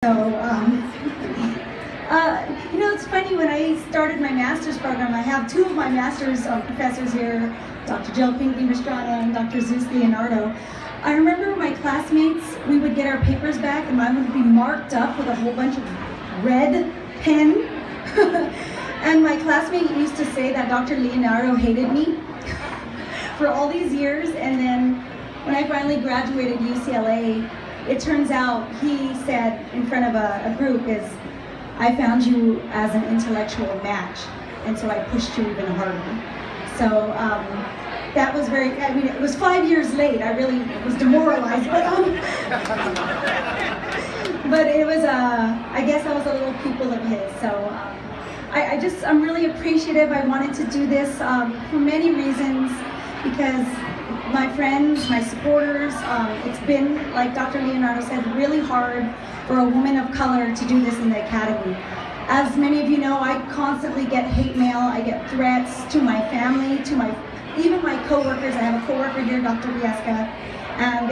So, it's funny, when I started my master's program, I have two of my master's professors here, Dr. Jill Pinkley-Restrada and Dr. Zeus Leonardo. I remember my classmates, we would get our papers back and mine would be marked up with a whole bunch of red pen. And my classmate used to say that Dr. Leonardo hated me for all these years, and then when I finally graduated UCLA, it turns out he said in front of a group I found you as an intellectual match, and so I pushed you even harder. So that was it was 5 years late, I really was demoralized, but it was, I guess I was a little pupil of his, so I'm really appreciative. I wanted to do this for many reasons, because my friends, my supporters, it's been, like Dr. Leonardo said, really hard for a woman of color to do this in the academy. As many of you know, I constantly get hate mail, I get threats to my family, even my coworkers. I have a coworker here, Dr. Vieska, and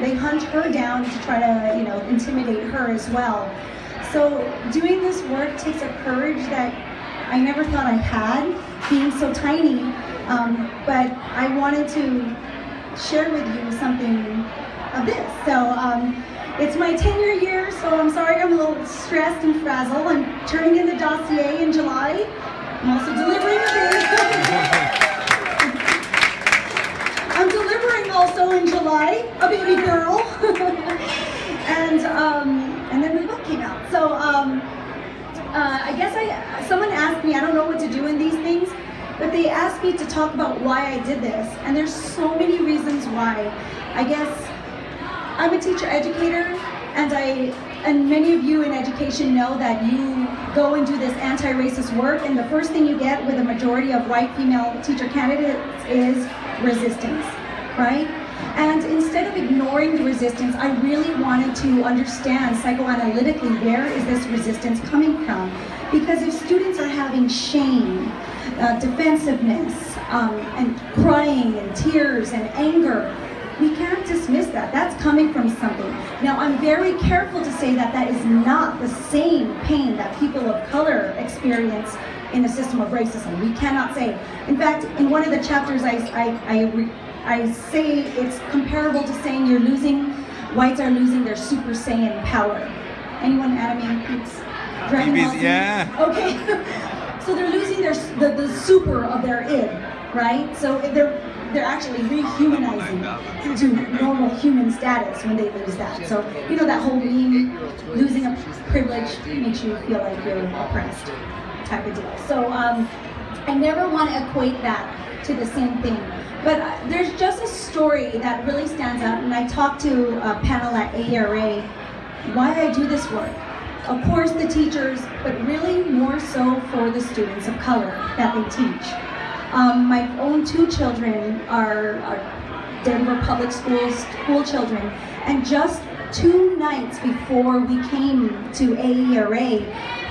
they hunt her down to try to, intimidate her as well. So doing this work takes a courage that I never thought I had, being so tiny. But I wanted to share with you something of this. So it's my 10-year year, so I'm sorry I'm a little stressed and frazzled. I'm turning in the dossier in July. I'm also delivering a baby. I'm delivering also in July, a baby girl. And then the book came out. So I guess someone asked me, I don't know what to do in these things, but they asked me to talk about why I did this, and there's so many reasons why. I guess I'm a teacher educator, and many of you in education know that you go and do this anti-racist work, and the first thing you get with a majority of white female teacher candidates is resistance, right? And instead of ignoring the resistance, I really wanted to understand psychoanalytically, where is this resistance coming from? Because if students are having shame, defensiveness, and crying and tears and anger, we can't dismiss that. That's coming from something. Now, I'm very careful to say that that is not the same pain that people of color experience in a system of racism. We cannot say. In fact, in one of the chapters, I say it's comparable to saying whites are losing their Super Saiyan power. Anyone, Anime? Dragon Ball Z? Yeah. Okay. So they're losing the super of their id, right? So they're actually rehumanizing to normal human status when they lose that. So that whole meme, losing a privilege makes you feel like you're oppressed type of deal. So I never want to equate that to the same thing. But there's just a story that really stands out, and I talked to a panel at AERA why I do this work. Of course, the teachers, but really more so for the students of color that they teach. My own two children are Denver public school children, and just 2 nights before we came to AERA,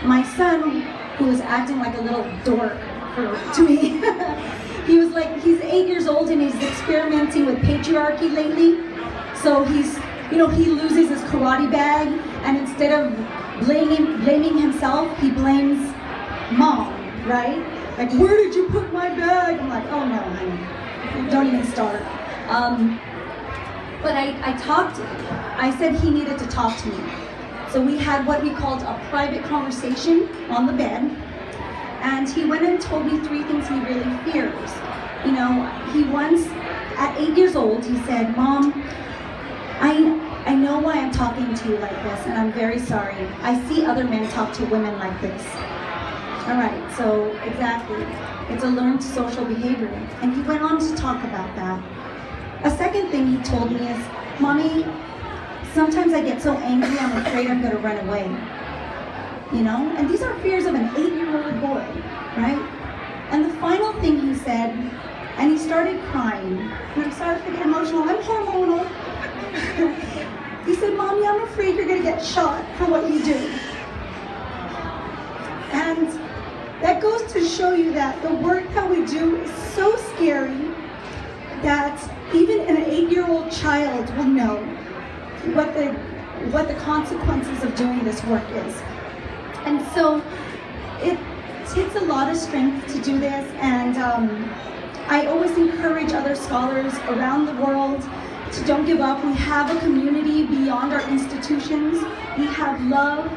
my son, who was acting like a little dork to me, he's 8 years old and he's experimenting with patriarchy lately. So he loses his karate bag, and instead of blaming himself, he blames mom, right? Like, where did you put my bag? I'm like, oh no, honey, don't even start. But I said he needed to talk to me. So we had what we called a private conversation on the bed, and he went and told me 3 things he really fears. He once, at 8 years old, he said, Mom, I know why I'm talking to you like this, and I'm very sorry. I see other men talk to women like this. All right, so exactly. It's a learned social behavior. And he went on to talk about that. A second thing he told me is, Mommy, sometimes I get so angry I'm afraid I'm going to run away. And these are fears of an 8-year-old boy, right? And the final thing he said, and he started crying, and I'm sorry if I get emotional, I'm hormonal. He said, Mommy, I'm afraid you're going to get shot for what you do. And that goes to show you that the work that we do is so scary that even an 8-year-old child will know what the what the consequences of doing this work is. And so it takes a lot of strength to do this, and I always encourage other scholars around the world to don't give up. We have a community beyond our institutions. We have love.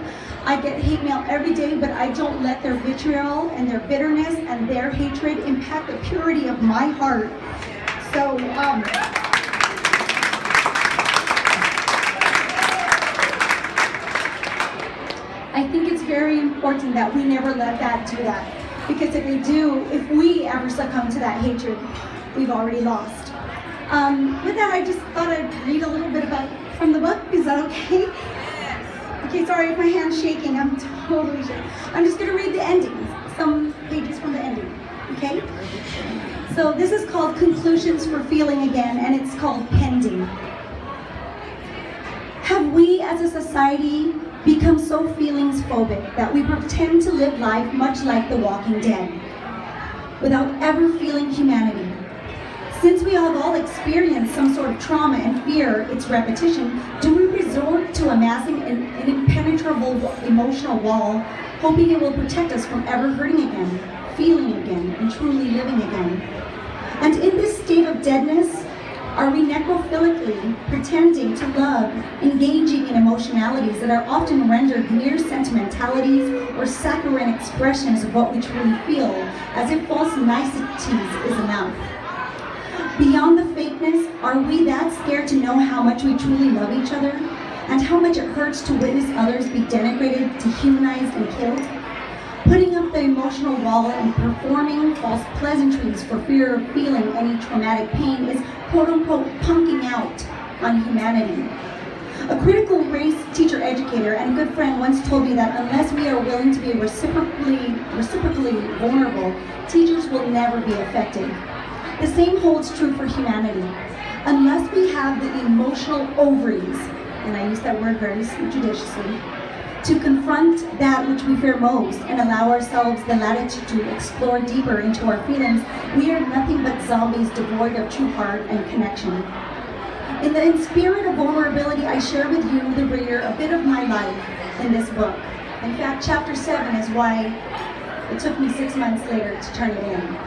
I get hate mail every day, but I don't let their vitriol and their bitterness and their hatred impact the purity of my heart. So, I think it's very important that we never let that do that. Because if we ever succumb to that hatred, we've already lost. With that, I just thought I'd read a little bit from the book. Is that okay? Okay, sorry if my hand's shaking. I'm totally shaking. I'm just going to read the endings, some pages from the ending. Okay? So this is called Conclusions for Feeling Again, and it's called Pending. Have we as a society become so feelings phobic that we pretend to live life much like the Walking Dead, without ever feeling humanity? Since we have all experienced some sort of trauma and fear its repetition, do we resort to amassing an impenetrable emotional wall, hoping it will protect us from ever hurting again, feeling again, and truly living again? And in this state of deadness, are we necrophilically pretending to love, engaging in emotionalities that are often rendered mere sentimentalities or saccharine expressions of what we truly feel, as if false niceties is enough? Beyond the fakeness, are we that scared to know how much we truly love each other, and how much it hurts to witness others be denigrated, dehumanized, and killed? Putting up the emotional wall and performing false pleasantries for fear of feeling any traumatic pain is quote-unquote punking out on humanity. A critical race teacher educator and good friend once told me that unless we are willing to be reciprocally vulnerable, teachers will never be effective. The same holds true for humanity. Unless we have the emotional ovaries, and I use that word very judiciously, to confront that which we fear most and allow ourselves the latitude to explore deeper into our feelings, we are nothing but zombies devoid of true heart and connection. In the spirit of vulnerability, I share with you, the reader, a bit of my life in this book. In fact, chapter 7 is why it took me 6 months later to turn it in.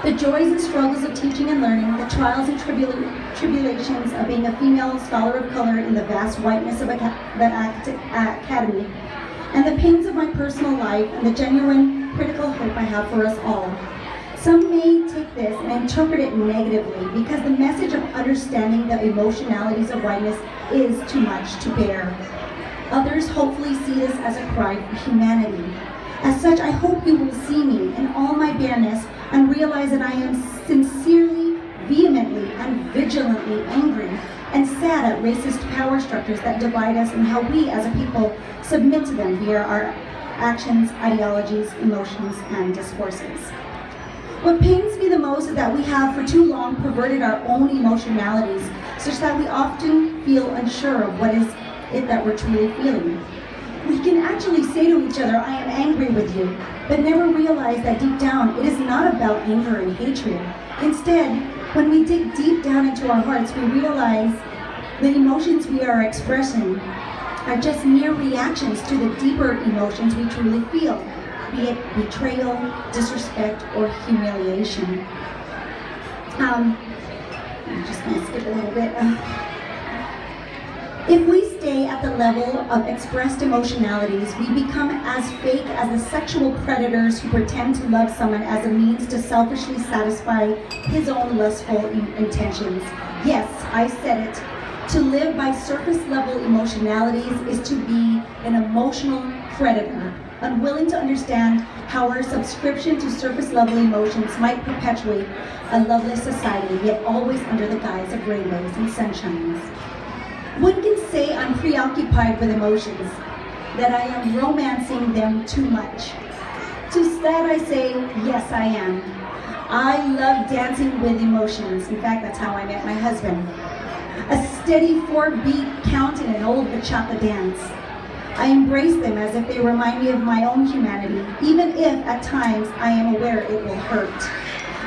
The joys and struggles of teaching and learning, the trials and tribulations of being a female scholar of color in the vast whiteness of the academy, and the pains of my personal life and the genuine critical hope I have for us all. Some may take this and interpret it negatively because the message of understanding the emotionalities of whiteness is too much to bear. Others hopefully see this as a cry for humanity. As such, I hope you will see me in all my bareness and realize that I am sincerely, vehemently, and vigilantly angry and sad at racist power structures that divide us and how we as a people submit to them via our actions, ideologies, emotions, and discourses. What pains me the most is that we have for too long perverted our own emotionalities such that we often feel unsure of what is it that we're truly feeling. We can actually say to each other, I am angry with you, but never realize that deep down it is not about anger and hatred. Instead, when we dig deep down into our hearts, we realize the emotions we are expressing are just mere reactions to the deeper emotions we truly feel, be it betrayal, disrespect, or humiliation. I'm just going to skip a little bit. If we stay at the level of expressed emotionalities, we become as fake as the sexual predators who pretend to love someone as a means to selfishly satisfy his own lustful intentions. Yes, I said it. To live by surface level emotionalities is to be an emotional predator, unwilling to understand how our subscription to surface level emotions might perpetuate a loveless society, yet always under the guise of rainbows and sunshines. One can say I'm preoccupied with emotions, that I am romancing them too much. To that I say, yes I am. I love dancing with emotions. In fact, that's how I met my husband. A steady 4-beat count in an old bachata dance. I embrace them as if they remind me of my own humanity, even if at times I am aware it will hurt.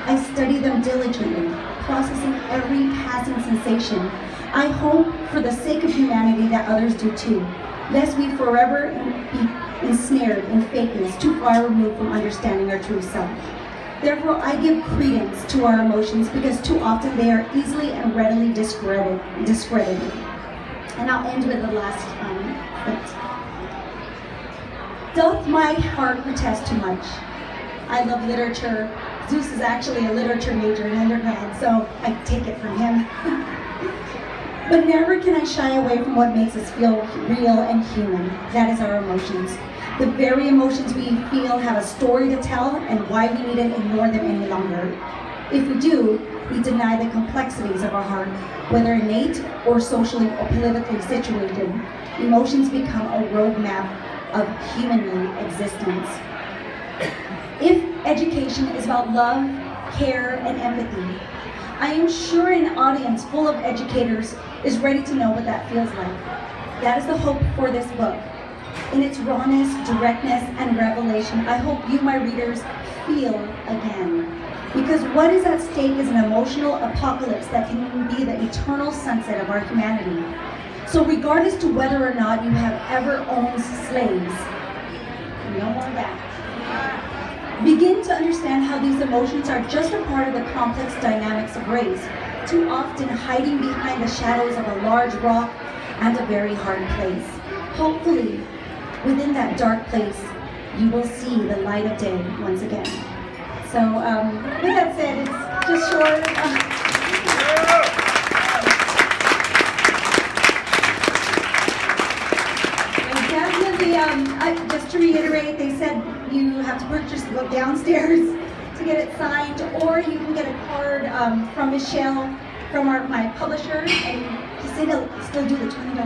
I study them diligently, processing every passing sensation. I hope for the sake of humanity that others do too, lest we forever be ensnared in fakeness, too far removed from understanding our true self. Therefore, I give credence to our emotions because too often they are easily and readily discredited. And I'll end with the last bit. Doth my heart protest too much? I love literature. Zeus is actually a literature major in undergrad, so I take it from him. But never can I shy away from what makes us feel real and human. That is our emotions. The very emotions we feel have a story to tell, and why we need to ignore them any longer. If we do, we deny the complexities of our heart, whether innate or socially or politically situated. Emotions become a roadmap of human existence. If education is about love, care, and empathy, I am sure an audience full of educators is ready to know what that feels like. That is the hope for this book. In its rawness, directness, and revelation, I hope you, my readers, feel again. Because what is at stake is an emotional apocalypse that can be the eternal sunset of our humanity. So regardless to whether or not you have ever owned slaves, no more of that. Begin to understand how these emotions are just a part of the complex dynamics of race, too often hiding behind the shadows of a large rock and a very hard place. Hopefully, within that dark place, you will see the light of day once again. So, with that said, it's just short. Definitely, just to reiterate, they said you have to purchase the book downstairs to get it signed, or you can get a card from Michelle, from my publisher, and to still do the $20